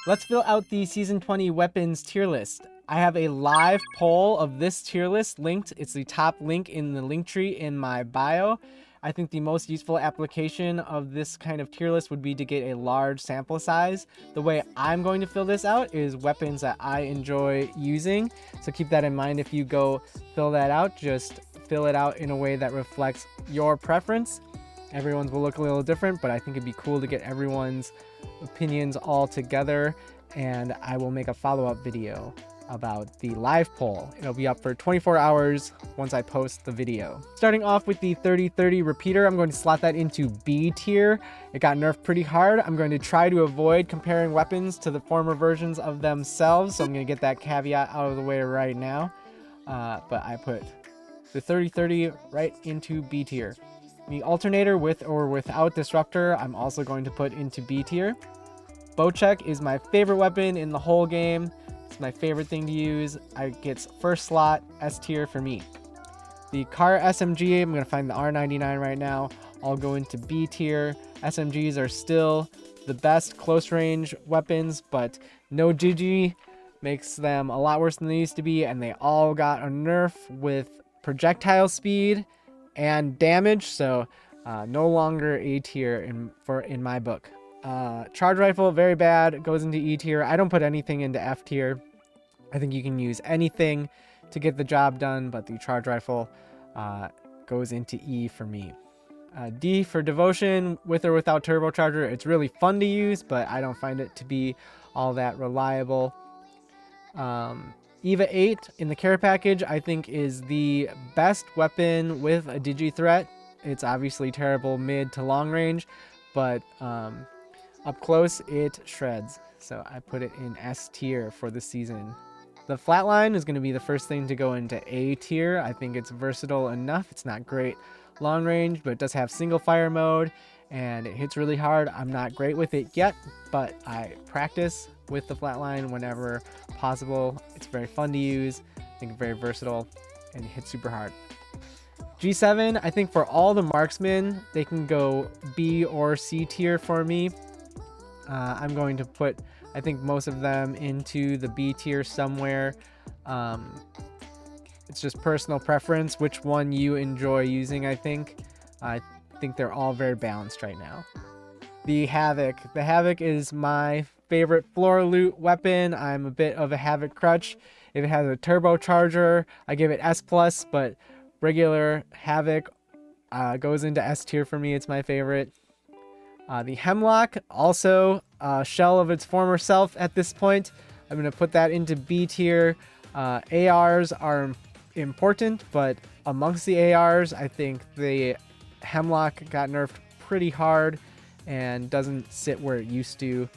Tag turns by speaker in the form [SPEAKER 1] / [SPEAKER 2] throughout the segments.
[SPEAKER 1] Let's fill out the Season 20 weapons tier list. I have a live poll of this tier list linked. It's the top link in the link tree in my bio. I think the most useful application of this kind of tier list would be to get a large sample size. The way I'm going to fill this out is weapons that I enjoy using. So keep that in mind if you go fill that out. Just fill it out in a way that reflects your preference. Everyone's will look a little different, but I think it'd be cool to get everyone's opinions all together, and I will make a follow-up video about the live poll. It'll be up for 24 hours once I post the video. Starting off with the 3030 repeater, I'm going to slot that into B tier. It got nerfed pretty hard. I'm going to try to avoid comparing weapons to the former versions of themselves, so I'm going to get that caveat out of the way right now. But I put the 3030 right into B tier. The alternator with or without disruptor, I'm also going to put into B tier. Bocek is my favorite weapon in the whole game. It's my favorite thing to use. It gets first slot, S tier for me. The Kar SMG, I'm going to find the R99 right now. I'll go into B tier. SMGs are still the best close range weapons, but no GG makes them a lot worse than they used to be, and they all got a nerf with projectile speed and damage, so no longer A tier in my book. Charge rifle, very bad, goes into E tier. I don't put anything into F tier. I think you can use anything to get the job done, but the charge rifle goes into E for me. D for devotion, with or without turbocharger. It's really fun to use, but I don't find it to be all that reliable. EVA 8 in the care package, I think, is the best weapon with a digi threat. It's obviously terrible mid to long range, but up close it shreds. So I put it in S tier for the season. The flatline is going to be the first thing to go into A tier. I think it's versatile enough. It's not great long range, but it does have single fire mode and it hits really hard. I'm not great with it yet, but I practice with the flatline whenever possible. It's very fun to use. I think very versatile and it hits super hard. G7, I think for all the marksmen, they can go B or C tier for me. I'm going to put, I think, most of them into the B tier somewhere. It's just personal preference, which one you enjoy using, I think. I think they're all very balanced right now. The Havoc. The Havoc is my favorite floor loot weapon. I'm a bit of a Havoc crutch. If it has a turbocharger, I give it S+, but regular Havoc goes into S tier for me. It's my favorite. The Hemlock, also a shell of its former self at this point. I'm going to put that into B tier. ARs are important, but amongst the ARs, I think the Hemlock got nerfed pretty hard and doesn't sit where it used to.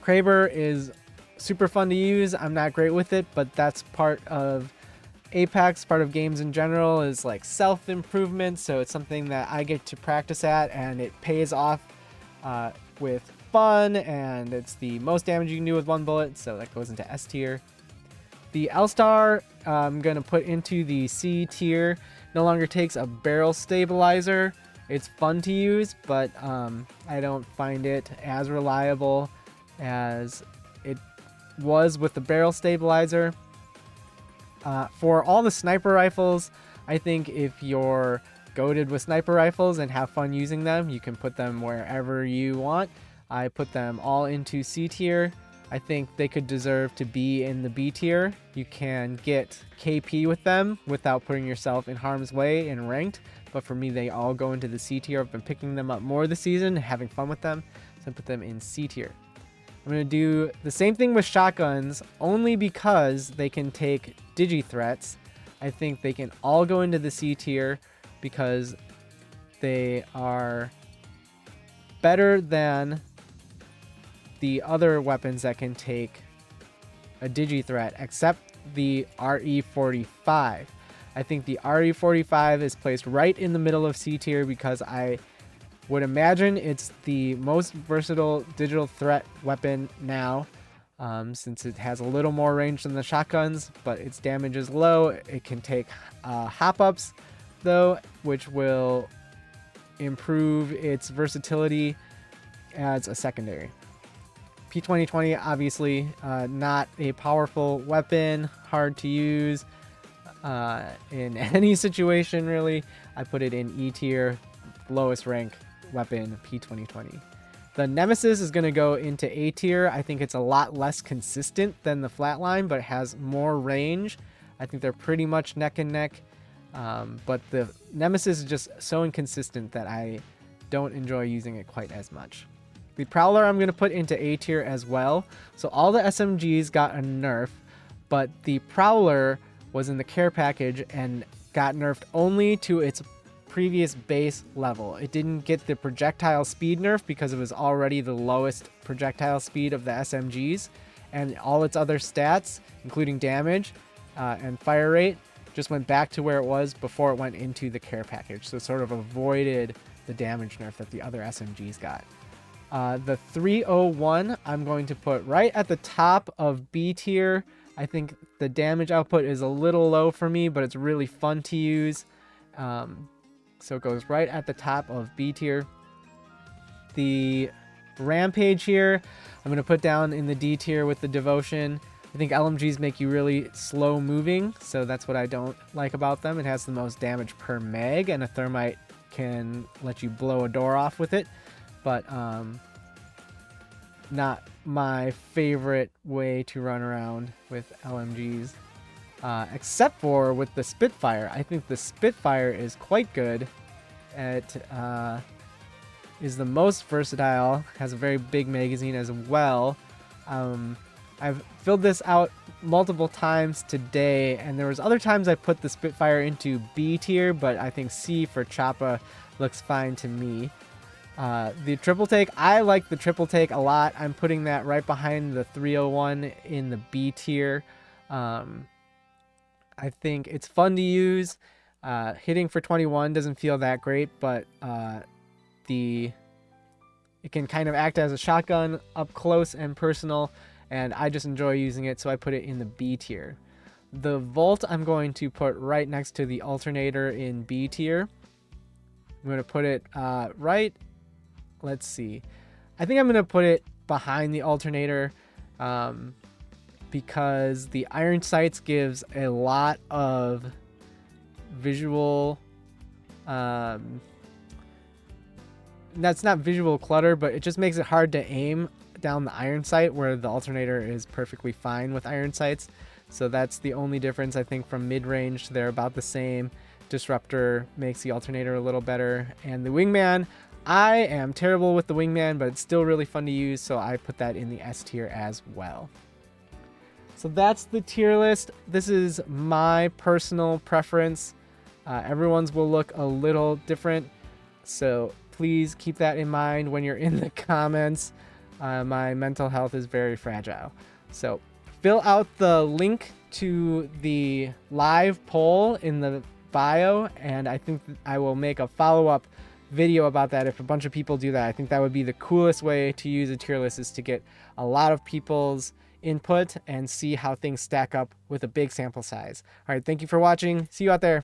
[SPEAKER 1] Kraber is super fun to use. I'm not great with it, but that's part of Apex, part of games in general, is like self-improvement, so it's something that I get to practice at, and it pays off with fun, and it's the most damage you can do with one bullet, so that goes into S tier. The L-Star, I'm going to put into the C tier. No longer takes a barrel stabilizer. It's fun to use, but I don't find it as reliable as it was with the barrel stabilizer. For all the sniper rifles, I think if you're goated with sniper rifles and have fun using them, you can put them wherever you want. I put them all into C tier. I think they could deserve to be in the B tier. You can get KP with them without putting yourself in harm's way in ranked, but for me they all go into the C tier. I've been picking them up more this season, having fun with them, so I put them in C tier. I'm going to do the same thing with shotguns, only because they can take digi threats. I think they can all go into the C tier because they are better than the other weapons that can take a digi threat, except the RE45. I think the RE45 is placed right in the middle of C tier because I would imagine it's the most versatile digital threat weapon now, since it has a little more range than the shotguns, but its damage is low. It can take hop-ups, though, which will improve its versatility as a secondary. P2020, obviously, not a powerful weapon, hard to use in any situation, really. I put it in E tier, lowest rank weapon, P2020. The Nemesis is going to go into A tier. I think it's a lot less consistent than the Flatline, but it has more range. I think they're pretty much neck and neck. But the Nemesis is just so inconsistent that I don't enjoy using it quite as much. The Prowler I'm going to put into A tier as well. So all the SMGs got a nerf, but the Prowler was in the care package and got nerfed only to its previous base level. It didn't get the projectile speed nerf because it was already the lowest projectile speed of the SMGs, and all its other stats, including damage and fire rate, just went back to where it was before it went into the care package. So it sort of avoided the damage nerf that the other SMGs got. The 301 I'm going to put right at the top of B tier. I think the damage output is a little low for me, but it's really fun to use. So it goes right at the top of B tier. The Rampage here, I'm going to put down in the D tier with the Devotion. I think LMGs make you really slow moving, so that's what I don't like about them. It has the most damage per meg, and a Thermite can let you blow a door off with it. But not my favorite way to run around with LMGs. Except for with the Spitfire. I think the Spitfire is quite good. It is the most versatile, has a very big magazine as well. I've filled this out multiple times today, and there was other times I put the Spitfire into B tier, but I think C for Choppa looks fine to me. The triple take, I like the triple take a lot. I'm putting that right behind the 301 in the B tier. I think it's fun to use. Hitting for 21 doesn't feel that great, but it can kind of act as a shotgun up close and personal, and I just enjoy using it, so I put it in the B tier. The Volt I'm going to put right next to the Alternator in B tier. I'm going to put it right, let's see. I think I'm going to put it behind the Alternator because the Iron Sights gives a lot of visual, that's not visual clutter, but it just makes it hard to aim down the Iron Sight, where the Alternator is perfectly fine with Iron Sights. So that's the only difference, I think. From mid-range, they're about the same. Disruptor makes the Alternator a little better. And the Wingman, I am terrible with the Wingman, but it's still really fun to use, so I put that in the S tier as well. So that's the tier list. This is my personal preference. Everyone's will look a little different, so please keep that in mind when you're in the comments. My mental health is very fragile. So fill out the link to the live poll in the bio, and I think I will make a follow-up video about that. If a bunch of people do that, I think that would be the coolest way to use a tier list, is to get a lot of people's input and see how things stack up with a big sample size. All right, thank you for watching. See you out there.